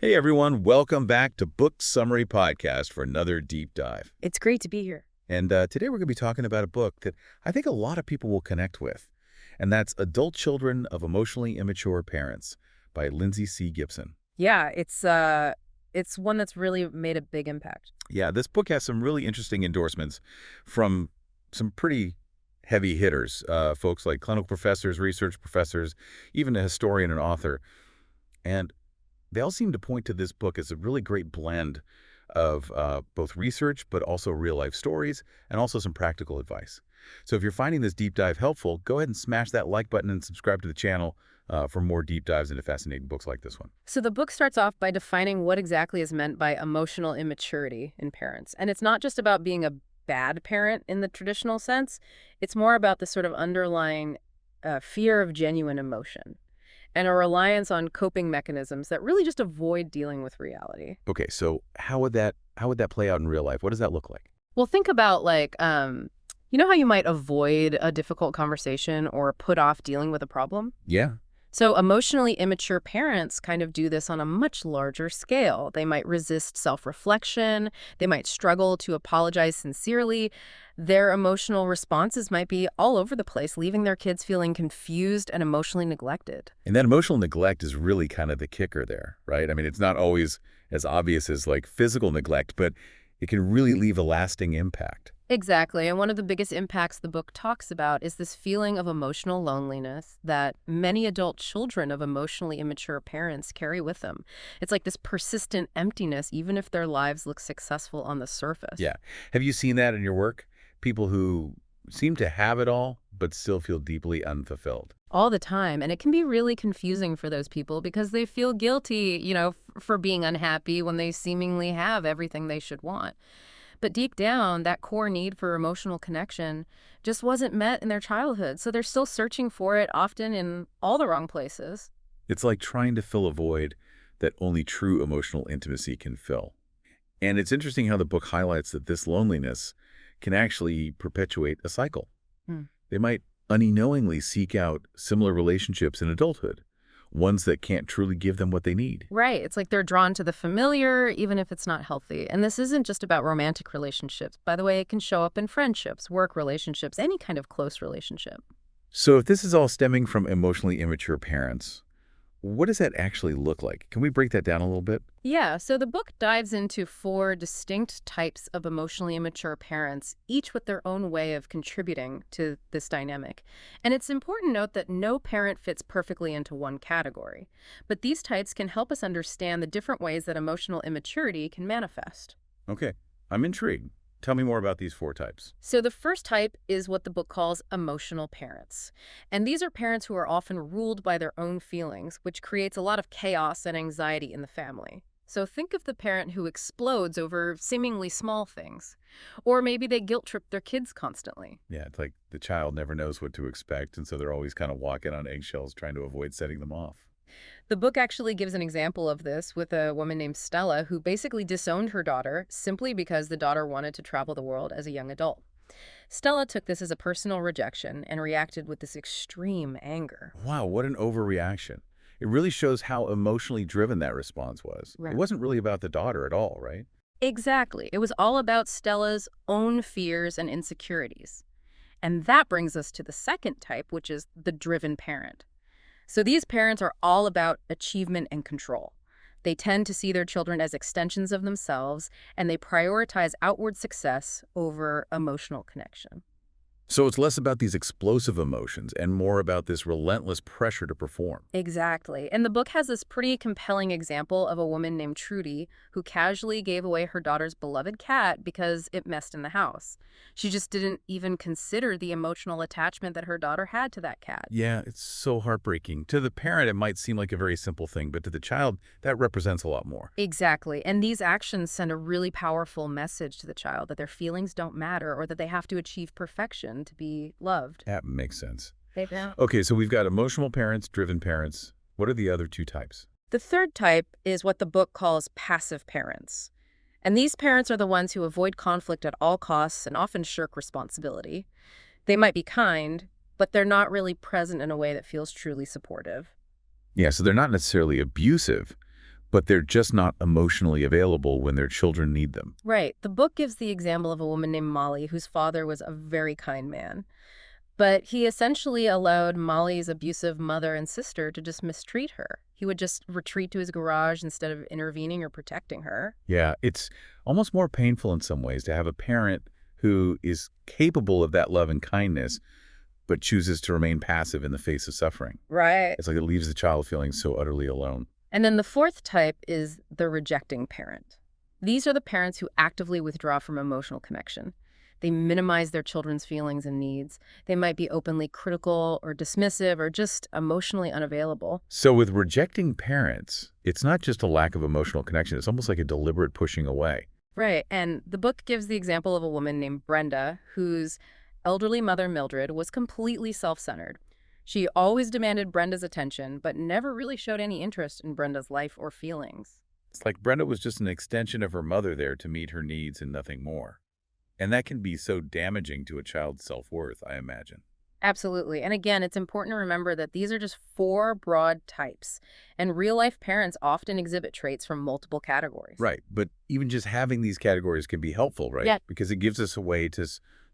Hey everyone, welcome back to Book Summary Podcast for another deep dive. It's great to be here. And today we're going to be talking about a book that I think a lot of people will connect with, and that's Adult Children of Emotionally Immature Parents by Lindsay C. Gibson. Yeah, it's one that's really made a big impact. Yeah, this book has some really interesting endorsements from some pretty heavy hitters, folks like clinical professors, research professors, even a historian and author. And they all seem to point to this book as a really great blend of both research, but also real-life stories, and also some practical advice. So if you're finding this deep dive helpful, go ahead and smash that like button and subscribe to the channel for more deep dives into fascinating books like this one. So the book starts off by defining what exactly is meant by emotional immaturity in parents. And it's not just about being a bad parent in the traditional sense. It's more about the sort of underlying fear of genuine emotion and a reliance on coping mechanisms that really just avoid dealing with reality. Okay, so how would that play out in real life? What does that look like? Well, think about you know how you might avoid a difficult conversation or put off dealing with a problem? Yeah. So emotionally immature parents kind of do this on a much larger scale. They might resist self-reflection. They might struggle to apologize sincerely. Their emotional responses might be all over the place, leaving their kids feeling confused and emotionally neglected. And that emotional neglect is really kind of the kicker there, right? I mean, it's not always as obvious as like physical neglect, but it can really leave a lasting impact. Exactly. And one of the biggest impacts the book talks about is this feeling of emotional loneliness that many adult children of emotionally immature parents carry with them. It's like this persistent emptiness, even if their lives look successful on the surface. Yeah. Have you seen that in your work? People who seem to have it all, but still feel deeply unfulfilled. All the time. And it can be really confusing for those people because they feel guilty, for being unhappy when they seemingly have everything they should want. But deep down, that core need for emotional connection just wasn't met in their childhood. So they're still searching for it, often in all the wrong places. It's like trying to fill a void that only true emotional intimacy can fill. And it's interesting how the book highlights that this loneliness can actually perpetuate a cycle. They might unknowingly seek out similar relationships in adulthood, ones that can't truly give them what they need. Right. It's like they're drawn to the familiar, even if it's not healthy. And this isn't just about romantic relationships. By the way, it can show up in friendships, work relationships, any kind of close relationship. So if this is all stemming from emotionally immature parents, what does that actually look like? Can we break that down a little bit? Yeah, so the book dives into 4 distinct types of emotionally immature parents, each with their own way of contributing to this dynamic. And it's important to note that no parent fits perfectly into one category. But these types can help us understand the different ways that emotional immaturity can manifest. Okay, I'm intrigued. Tell me more about these 4 types. So the first type is what the book calls emotional parents. And these are parents who are often ruled by their own feelings, which creates a lot of chaos and anxiety in the family. So think of the parent who explodes over seemingly small things. Or maybe they guilt trip their kids constantly. Yeah, it's like the child never knows what to expect, and so they're always kind of walking on eggshells trying to avoid setting them off. The book actually gives an example of this with a woman named Stella who basically disowned her daughter simply because the daughter wanted to travel the world as a young adult. Stella took this as a personal rejection and reacted with this extreme anger. Wow, what an overreaction. It really shows how emotionally driven that response was. Right. It wasn't really about the daughter at all, right? Exactly. It was all about Stella's own fears and insecurities. And that brings us to the second type, which is the driven parent. So these parents are all about achievement and control. They tend to see their children as extensions of themselves, and they prioritize outward success over emotional connection. So it's less about these explosive emotions and more about this relentless pressure to perform. Exactly. And the book has this pretty compelling example of a woman named Trudy who casually gave away her daughter's beloved cat because it messed in the house. She just didn't even consider the emotional attachment that her daughter had to that cat. Yeah, it's so heartbreaking. To the parent, it might seem like a very simple thing, but to the child, that represents a lot more. Exactly. And these actions send a really powerful message to the child that their feelings don't matter or that they have to achieve perfection to be loved. That makes sense. They don't. Okay, so we've got emotional parents, driven parents. What are the other 2 types? The third type is what the book calls passive parents. And these parents are the ones who avoid conflict at all costs and often shirk responsibility. They might be kind, but they're not really present in a way that feels truly supportive. Yeah, so they're not necessarily abusive, but they're just not emotionally available when their children need them. Right. The book gives the example of a woman named Molly, whose father was a very kind man. But he essentially allowed Molly's abusive mother and sister to just mistreat her. He would just retreat to his garage instead of intervening or protecting her. Yeah, it's almost more painful in some ways to have a parent who is capable of that love and kindness, but chooses to remain passive in the face of suffering. Right. It's like it leaves the child feeling so utterly alone. And then the fourth type is the rejecting parent. These are the parents who actively withdraw from emotional connection. They minimize their children's feelings and needs. They might be openly critical or dismissive or just emotionally unavailable. So with rejecting parents, it's not just a lack of emotional connection. It's almost like a deliberate pushing away. Right. And the book gives the example of a woman named Brenda, whose elderly mother, Mildred, was completely self-centered. She always demanded Brenda's attention, but never really showed any interest in Brenda's life or feelings. It's like Brenda was just an extension of her mother there to meet her needs and nothing more. And that can be so damaging to a child's self-worth, I imagine. Absolutely. And again, it's important to remember that these are just four broad types, and real-life parents often exhibit traits from multiple categories. Right. But even just having these categories can be helpful, right? Yeah. Because it gives us a way to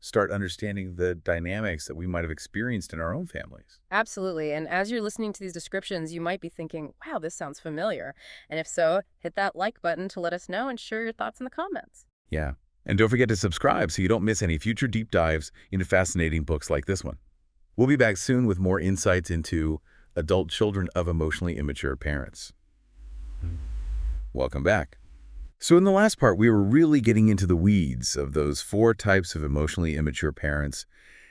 start understanding the dynamics that we might have experienced in our own families. Absolutely. And as you're listening to these descriptions, you might be thinking, wow, this sounds familiar. And if so, hit that like button to let us know and share your thoughts in the comments. Yeah. And don't forget to subscribe so you don't miss any future deep dives into fascinating books like this one. We'll be back soon with more insights into adult children of emotionally immature parents. Welcome back. So in the last part, we were really getting into the weeds of those four types of emotionally immature parents.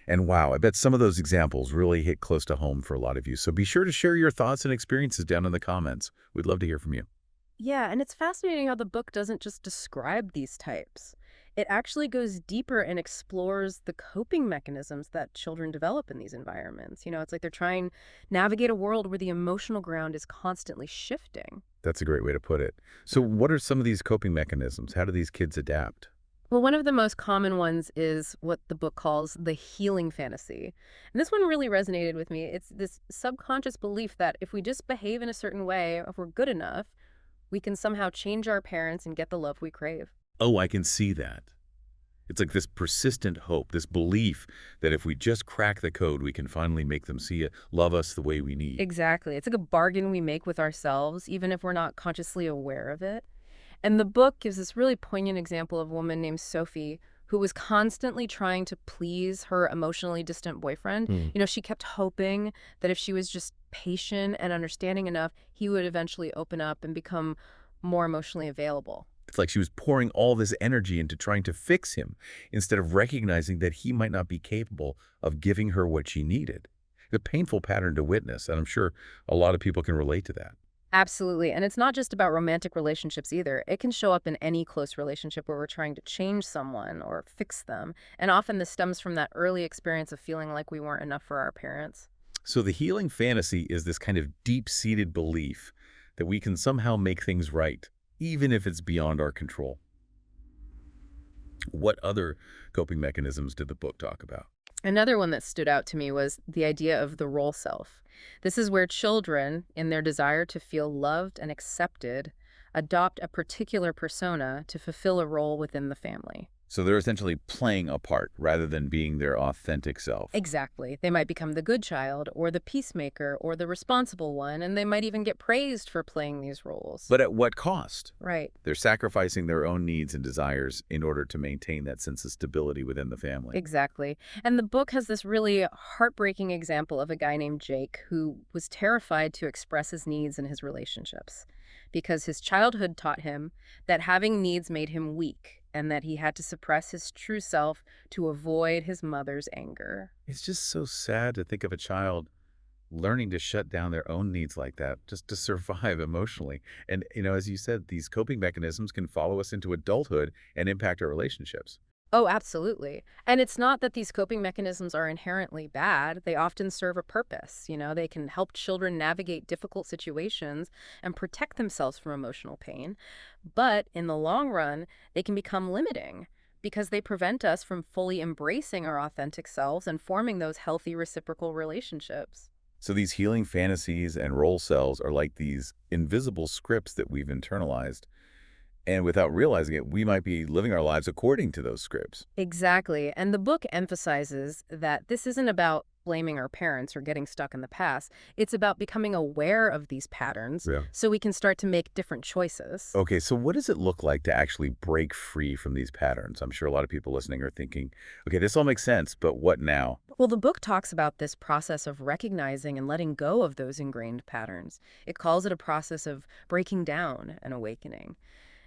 And wow, I bet some of those examples really hit close to home for a lot of you. So be sure to share your thoughts and experiences down in the comments. We'd love to hear from you. Yeah, and it's fascinating how the book doesn't just describe these types. It actually goes deeper and explores the coping mechanisms that children develop in these environments. It's like they're trying to navigate a world where the emotional ground is constantly shifting. That's a great way to put it. So what are some of these coping mechanisms? How do these kids adapt? Well, one of the most common ones is what the book calls the healing fantasy. And this one really resonated with me. It's this subconscious belief that if we just behave in a certain way, if we're good enough, we can somehow change our parents and get the love we crave. Oh, I can see that. It's like this persistent hope, this belief that if we just crack the code, we can finally make them see it, love us the way we need. Exactly. It's like a bargain we make with ourselves, even if we're not consciously aware of it. And the book gives this really poignant example of a woman named Sophie who was constantly trying to please her emotionally distant boyfriend. Hmm. She kept hoping that if she was just patient and understanding enough, he would eventually open up and become more emotionally available. It's like she was pouring all this energy into trying to fix him instead of recognizing that he might not be capable of giving her what she needed. It's a painful pattern to witness, and I'm sure a lot of people can relate to that. Absolutely. And it's not just about romantic relationships either. It can show up in any close relationship where we're trying to change someone or fix them. And often this stems from that early experience of feeling like we weren't enough for our parents. So the healing fantasy is this kind of deep-seated belief that we can somehow make things right, even if it's beyond our control. What other coping mechanisms did the book talk about? Another one that stood out to me was the idea of the role self. This is where children, in their desire to feel loved and accepted, adopt a particular persona to fulfill a role within the family. So they're essentially playing a part rather than being their authentic self. Exactly. They might become the good child or the peacemaker or the responsible one, and they might even get praised for playing these roles. But at what cost? Right. They're sacrificing their own needs and desires in order to maintain that sense of stability within the family. Exactly. And the book has this really heartbreaking example of a guy named Jake who was terrified to express his needs in his relationships because his childhood taught him that having needs made him weak and that he had to suppress his true self to avoid his mother's anger. It's just so sad to think of a child learning to shut down their own needs like that just to survive emotionally. And, as you said, these coping mechanisms can follow us into adulthood and impact our relationships. Oh, absolutely. And it's not that these coping mechanisms are inherently bad. They often serve a purpose. They can help children navigate difficult situations and protect themselves from emotional pain. But in the long run, they can become limiting because they prevent us from fully embracing our authentic selves and forming those healthy reciprocal relationships. So these healing fantasies and role cells are like these invisible scripts that we've internalized. And without realizing it, we might be living our lives according to those scripts. Exactly. And the book emphasizes that this isn't about blaming our parents or getting stuck in the past. It's about becoming aware of these patterns Yeah. so we can start to make different choices. Okay, so what does it look like to actually break free from these patterns? I'm sure a lot of people listening are thinking, okay, this all makes sense, but what now? Well, the book talks about this process of recognizing and letting go of those ingrained patterns. It calls it a process of breaking down and awakening.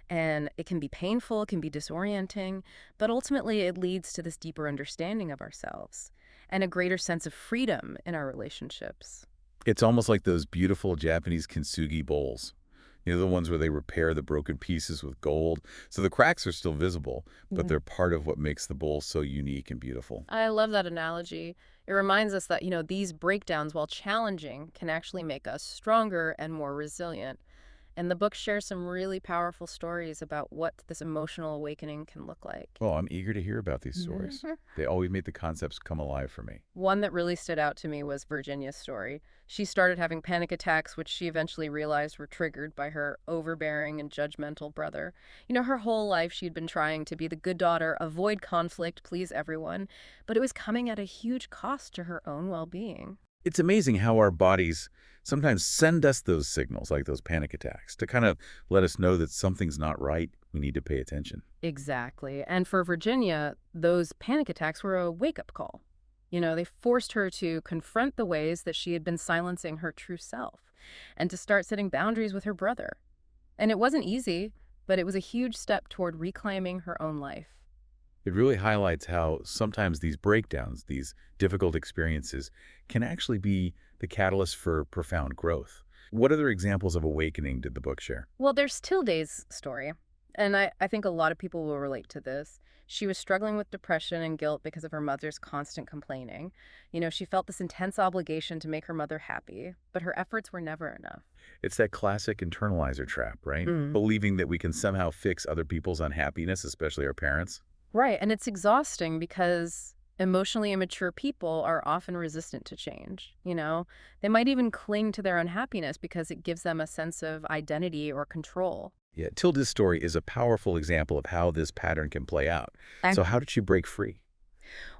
And it can be painful, it can be disorienting, but ultimately it leads to this deeper understanding of ourselves and a greater sense of freedom in our relationships. It's almost like those beautiful Japanese kintsugi bowls. You know, the ones where they repair the broken pieces with gold. So the cracks are still visible, but Mhm. they're part of what makes the bowl so unique and beautiful. I love that analogy. It reminds us that, these breakdowns, while challenging, can actually make us stronger and more resilient. And the book shares some really powerful stories about what this emotional awakening can look like. Well, I'm eager to hear about these stories. Mhm. They always make the concepts come alive for me. One that really stood out to me was Virginia's story. She started having panic attacks, which she eventually realized were triggered by her overbearing and judgmental brother. Her whole life she'd been trying to be the good daughter, avoid conflict, please everyone, but it was coming at a huge cost to her own well-being. It's amazing how our bodies sometimes send us those signals, like those panic attacks, to kind of let us know that something's not right. We need to pay attention. Exactly. And for Virginia, those panic attacks were a wake-up call. They forced her to confront the ways that she had been silencing her true self and to start setting boundaries with her brother. And it wasn't easy, but it was a huge step toward reclaiming her own life. It really highlights how sometimes these breakdowns, these difficult experiences, can actually be the catalyst for profound growth. What other examples of awakening did the book share? Well, there's Tilday's story, and I think a lot of people will relate to this. She was struggling with depression and guilt because of her mother's constant complaining. She felt this intense obligation to make her mother happy, but her efforts were never enough. It's that classic internalizer trap, right? Mm. Believing that we can somehow fix other people's unhappiness, especially our parents. Right, and it's exhausting because emotionally immature people are often resistant to change. They might even cling to their unhappiness because it gives them a sense of identity or control. Yeah, Tilda's story is a powerful example of how this pattern can play out. So how did she break free?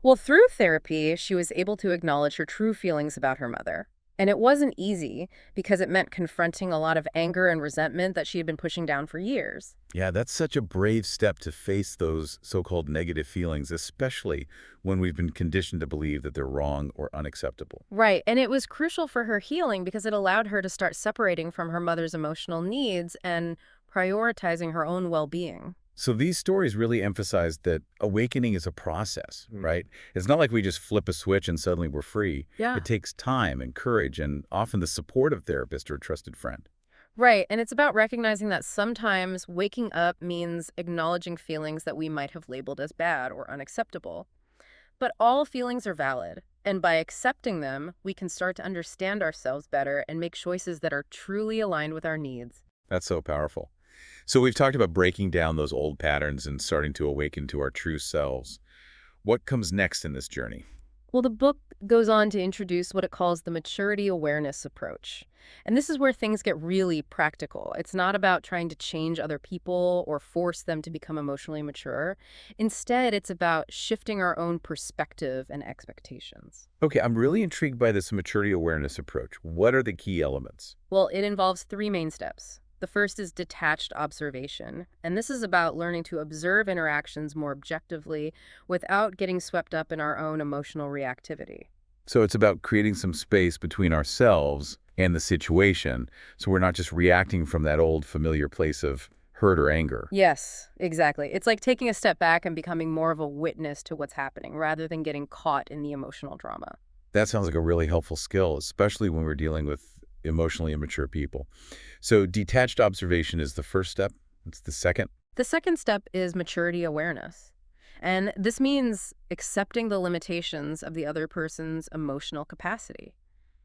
Well, through therapy, she was able to acknowledge her true feelings about her mother. And it wasn't easy because it meant confronting a lot of anger and resentment that she had been pushing down for years. Yeah, that's such a brave step to face those so-called negative feelings, especially when we've been conditioned to believe that they're wrong or unacceptable. Right. And it was crucial for her healing because it allowed her to start separating from her mother's emotional needs and prioritizing her own well-being. So these stories really emphasize that awakening is a process, right? It's not like we just flip a switch and suddenly we're free. Yeah. It takes time and courage and often the support of therapist or a trusted friend. Right. And it's about recognizing that sometimes waking up means acknowledging feelings that we might have labeled as bad or unacceptable. But all feelings are valid. And by accepting them, we can start to understand ourselves better and make choices that are truly aligned with our needs. That's so powerful. So we've talked about breaking down those old patterns and starting to awaken to our true selves. What comes next in this journey? Well, the book goes on to introduce what it calls the maturity awareness approach. And this is where things get really practical. It's not about trying to change other people or force them to become emotionally mature. Instead, it's about shifting our own perspective and expectations. Okay, I'm really intrigued by this maturity awareness approach. What are the key elements? Well, it involves three main steps. The first is detached observation, and this is about learning to observe interactions more objectively without getting swept up in our own emotional reactivity. So it's about creating some space between ourselves and the situation, so we're not just reacting from that old familiar place of hurt or anger. Yes, exactly. It's like taking a step back and becoming more of a witness to what's happening rather than getting caught in the emotional drama. That sounds like a really helpful skill, especially when we're dealing with emotionally immature people. So detached observation is the first step. It's the second. The second step is maturity awareness. And this means accepting the limitations of the other person's emotional capacity.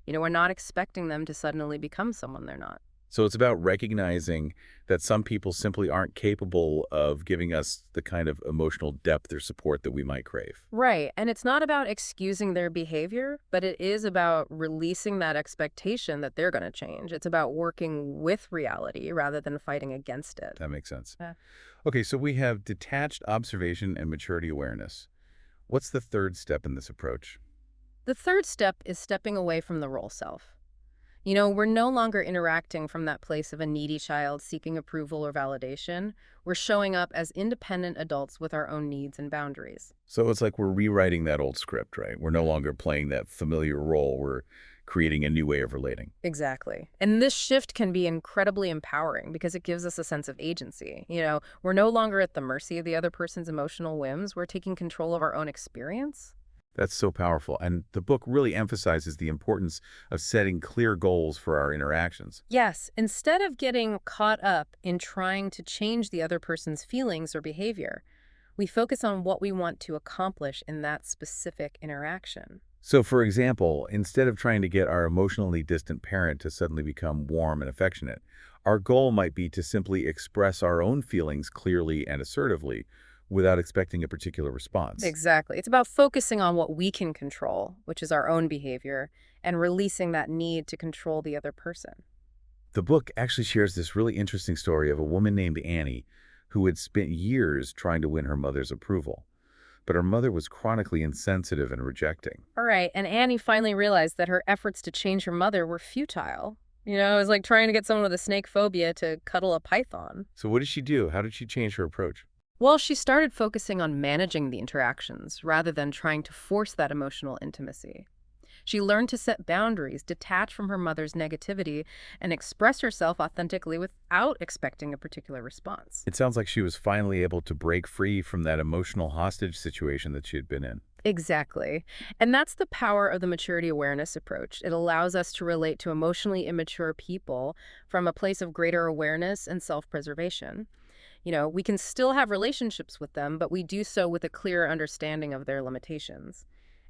We're not expecting them to suddenly become someone they're not. So it's about recognizing that some people simply aren't capable of giving us the kind of emotional depth or support that we might crave. Right. And it's not about excusing their behavior, but it is about releasing that expectation that they're going to change. It's about working with reality rather than fighting against it. That makes sense. Yeah. Okay, so we have detached observation and maturity awareness. What's the third step in this approach? The third step is stepping away from the role self. We're no longer interacting from that place of a needy child seeking approval or validation. We're showing up as independent adults with our own needs and boundaries. So it's like we're rewriting that old script, right? We're no longer playing that familiar role. We're creating a new way of relating. Exactly. And this shift can be incredibly empowering because it gives us a sense of agency. We're no longer at the mercy of the other person's emotional whims. We're taking control of our own experience. That's so powerful. And the book really emphasizes the importance of setting clear goals for our interactions. Yes, instead of getting caught up in trying to change the other person's feelings or behavior, we focus on what we want to accomplish in that specific interaction. So, for example, instead of trying to get our emotionally distant parent to suddenly become warm and affectionate, our goal might be to simply express our own feelings clearly and assertively without expecting a particular response. Exactly. It's about focusing on what we can control, which is our own behavior, and releasing that need to control the other person. The book actually shares this really interesting story of a woman named Annie who had spent years trying to win her mother's approval. But her mother was chronically insensitive and rejecting. All right, and Annie finally realized that her efforts to change her mother were futile. It was like trying to get someone with a snake phobia to cuddle a python. So what did she do? How did she change her approach? Well, she started focusing on managing the interactions rather than trying to force that emotional intimacy. She learned to set boundaries, detach from her mother's negativity, and express herself authentically without expecting a particular response. It sounds like she was finally able to break free from that emotional hostage situation that she had been in. Exactly. And that's the power of the maturity awareness approach. It allows us to relate to emotionally immature people from a place of greater awareness and self-preservation. We can still have relationships with them, but we do so with a clearer understanding of their limitations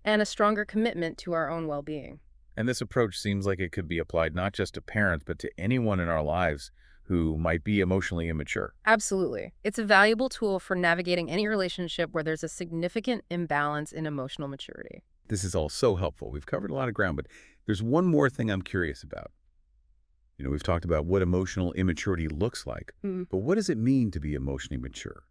and a stronger commitment to our own well-being. And this approach seems like it could be applied not just to parents, but to anyone in our lives who might be emotionally immature. Absolutely. It's a valuable tool for navigating any relationship where there's a significant imbalance in emotional maturity. This is all so helpful. We've covered a lot of ground, but there's one more thing I'm curious about. We've talked about what emotional immaturity looks like, but what does it mean to be emotionally mature?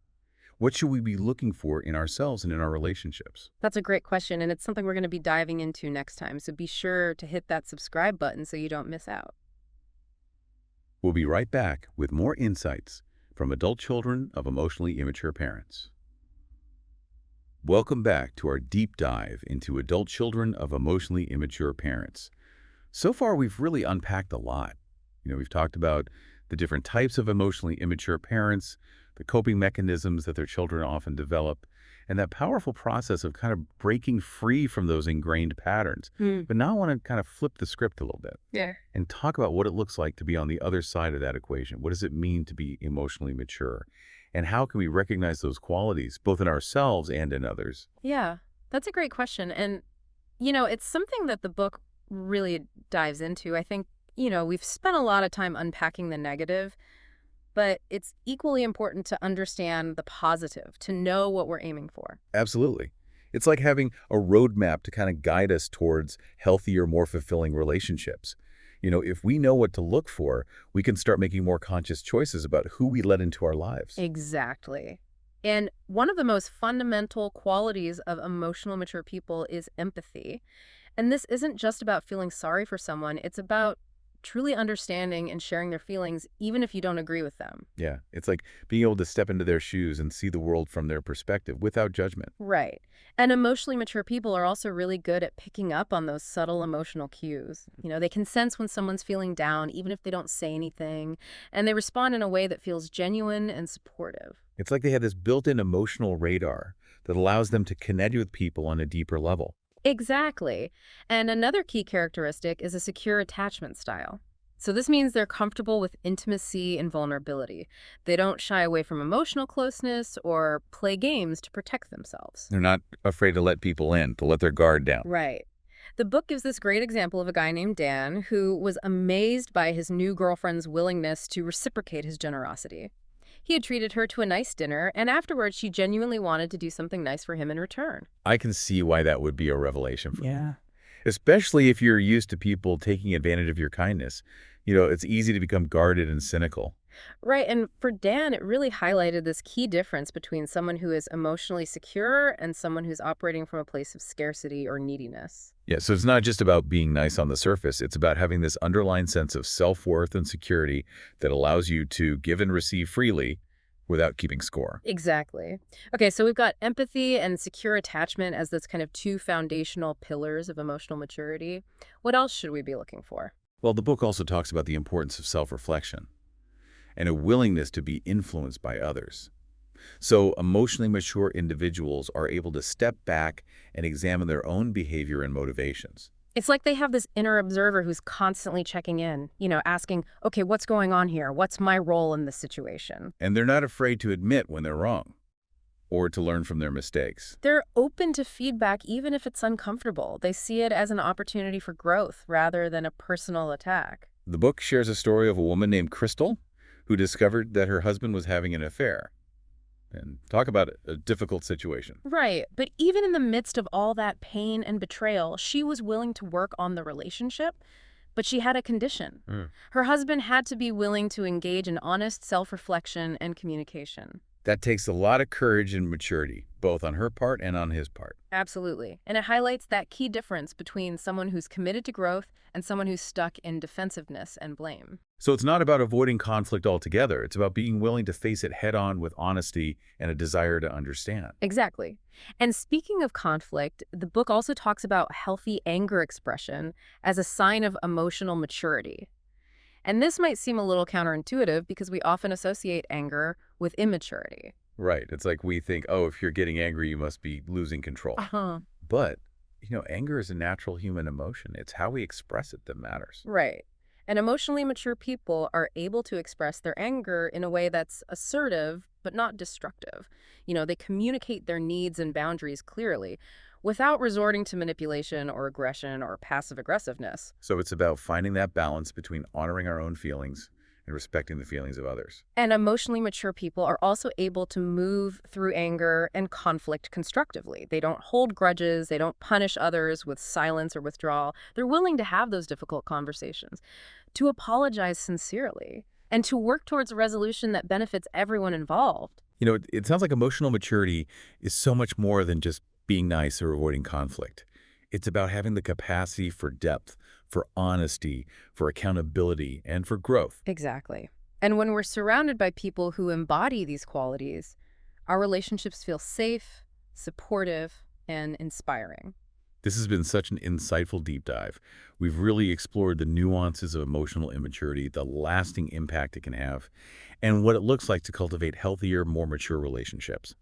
What should we be looking for in ourselves and in our relationships? That's a great question, and it's something we're going to be diving into next time, so be sure to hit that subscribe button so you don't miss out. We'll be right back with more insights from adult children of emotionally immature parents. Welcome back to our deep dive into adult children of emotionally immature parents. So far, we've really unpacked a lot. We've talked about the different types of emotionally immature parents, the coping mechanisms that their children often develop, and that powerful process of kind of breaking free from those ingrained patterns. But now I want to kind of flip the script a little bit and talk about what it looks like to be on the other side of that equation. What does it mean to be emotionally mature? And how can we recognize those qualities, both in ourselves and in others? Yeah, that's a great question. And, it's something that the book really dives into. I think, we've spent a lot of time unpacking the negative, but it's equally important to understand the positive, to know what we're aiming for. Absolutely. It's like having a roadmap to kind of guide us towards healthier, more fulfilling relationships. If we know what to look for, we can start making more conscious choices about who we let into our lives. Exactly. And one of the most fundamental qualities of emotional mature people is empathy. And this isn't just about feeling sorry for someone, it's about truly understanding and sharing their feelings, even if you don't agree with them. Yeah, it's like being able to step into their shoes and see the world from their perspective without judgment. Right. And emotionally mature people are also really good at picking up on those subtle emotional cues. They can sense when someone's feeling down, even if they don't say anything, and they respond in a way that feels genuine and supportive. It's like they have this built-in emotional radar that allows them to connect with people on a deeper level. Exactly. And another key characteristic is a secure attachment style. So this means they're comfortable with intimacy and vulnerability. They don't shy away from emotional closeness or play games to protect themselves. They're not afraid to let people in, to let their guard down. Right. The book gives this great example of a guy named Dan who was amazed by his new girlfriend's willingness to reciprocate his generosity. He had treated her to a nice dinner, and afterwards she genuinely wanted to do something nice for him in return. I can see why that would be a revelation for me. Yeah. Especially if you're used to people taking advantage of your kindness. It's easy to become guarded and cynical. Right, and for Dan, it really highlighted this key difference between someone who is emotionally secure and someone who's operating from a place of scarcity or neediness. Yeah, so it's not just about being nice on the surface. It's about having this underlying sense of self-worth and security that allows you to give and receive freely without keeping score. Exactly. Okay, so we've got empathy and secure attachment as those kind of two foundational pillars of emotional maturity. What else should we be looking for? Well, the book also talks about the importance of self-reflection and a willingness to be influenced by others. So emotionally mature individuals are able to step back and examine their own behavior and motivations. It's like they have this inner observer who's constantly checking in, asking, okay, what's going on here? What's my role in this situation? And they're not afraid to admit when they're wrong or to learn from their mistakes. They're open to feedback even if it's uncomfortable. They see it as an opportunity for growth rather than a personal attack. The book shares a story of a woman named Crystal who discovered that her husband was having an affair. And talk about a difficult situation. Right, but even in the midst of all that pain and betrayal, she was willing to work on the relationship, but she had a condition. Her husband had to be willing to engage in honest self-reflection and communication. That takes a lot of courage and maturity, both on her part and on his part. Absolutely. And it highlights that key difference between someone who's committed to growth and someone who's stuck in defensiveness and blame. So it's not about avoiding conflict altogether. It's about being willing to face it head-on with honesty and a desire to understand. Exactly. And speaking of conflict, the book also talks about healthy anger expression as a sign of emotional maturity. And this might seem a little counterintuitive because we often associate anger with immaturity. Right. It's like we think, oh, if you're getting angry, you must be losing control. Uh-huh. But, anger is a natural human emotion. It's how we express it that matters. Right. And emotionally mature people are able to express their anger in a way that's assertive, but not destructive. They communicate their needs and boundaries clearly without resorting to manipulation or aggression or passive aggressiveness. So it's about finding that balance between honoring our own feelings and respecting the feelings of others. And emotionally mature people are also able to move through anger and conflict constructively. They don't hold grudges. They don't punish others with silence or withdrawal. They're willing to have those difficult conversations, to apologize sincerely, and to work towards a resolution that benefits everyone involved. It sounds like emotional maturity is so much more than just being nice or avoiding conflict. It's about having the capacity for depth, for honesty, for accountability, and for growth. Exactly. And when we're surrounded by people who embody these qualities, our relationships feel safe, supportive, and inspiring. This has been such an insightful deep dive. We've really explored the nuances of emotional immaturity, the lasting impact it can have, and what it looks like to cultivate healthier, more mature relationships.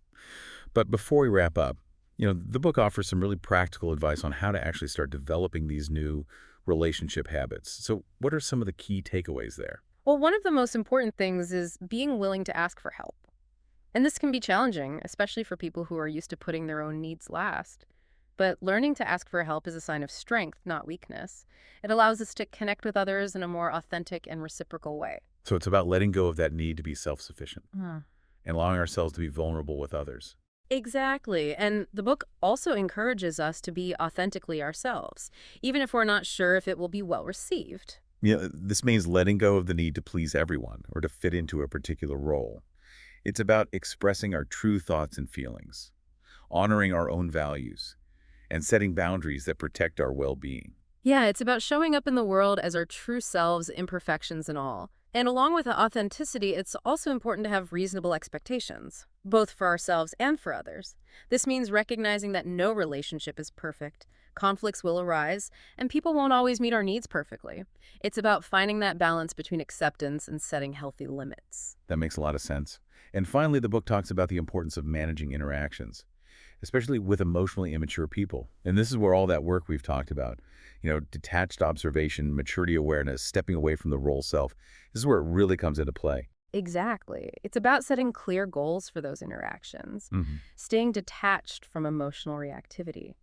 But before we wrap up, the book offers some really practical advice on how to actually start developing these new relationship habits. So what are some of the key takeaways there? Well, one of the most important things is being willing to ask for help. And this can be challenging, especially for people who are used to putting their own needs last. But learning to ask for help is a sign of strength, not weakness. It allows us to connect with others in a more authentic and reciprocal way. So it's about letting go of that need to be self-sufficient and allowing ourselves to be vulnerable with others. Exactly. And the book also encourages us to be authentically ourselves, even if we're not sure if it will be well received. This means letting go of the need to please everyone or to fit into a particular role. It's about expressing our true thoughts and feelings, honoring our own values, and setting boundaries that protect our well-being. Yeah, it's about showing up in the world as our true selves, imperfections and all. And along with the authenticity, it's also important to have reasonable expectations, both for ourselves and for others. This means recognizing that no relationship is perfect. Conflicts will arise, and people won't always meet our needs perfectly. It's about finding that balance between acceptance and setting healthy limits. That makes a lot of sense. And finally, the book talks about the importance of managing interactions, especially with emotionally immature people. And this is where all that work we've talked about, detached observation, maturity awareness, stepping away from the role self, this is where it really comes into play. Exactly. It's about setting clear goals for those interactions, staying detached from emotional reactivity,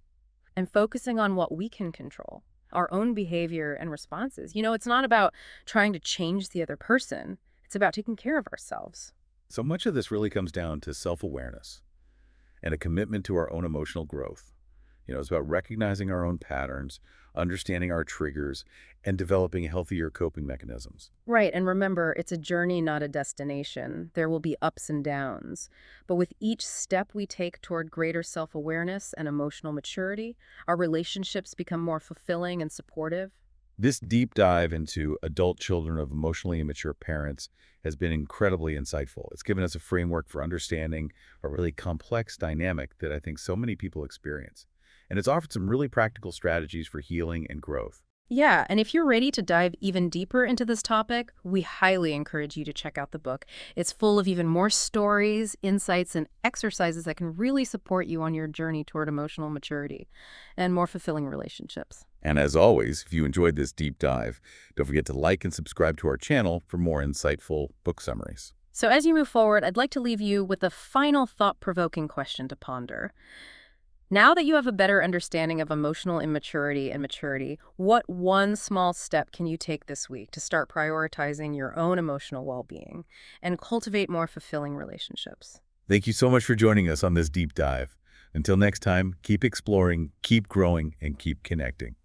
and focusing on what we can control, our own behavior and responses. It's not about trying to change the other person. It's about taking care of ourselves. So much of this really comes down to self-awareness and a commitment to our own emotional growth. It's about recognizing our own patterns, understanding our triggers, and developing healthier coping mechanisms. Right, and remember, it's a journey, not a destination. There will be ups and downs. But with each step we take toward greater self-awareness and emotional maturity, our relationships become more fulfilling and supportive. This deep dive into adult children of emotionally immature parents has been incredibly insightful. It's given us a framework for understanding a really complex dynamic that I think so many people experience. And it's offered some really practical strategies for healing and growth. Yeah, and if you're ready to dive even deeper into this topic, we highly encourage you to check out the book. It's full of even more stories, insights, and exercises that can really support you on your journey toward emotional maturity and more fulfilling relationships. And as always, if you enjoyed this deep dive, don't forget to like and subscribe to our channel for more insightful book summaries. So as you move forward, I'd like to leave you with a final thought-provoking question to ponder. Now that you have a better understanding of emotional immaturity and maturity, what one small step can you take this week to start prioritizing your own emotional well-being and cultivate more fulfilling relationships? Thank you so much for joining us on this deep dive. Until next time, keep exploring, keep growing, and keep connecting.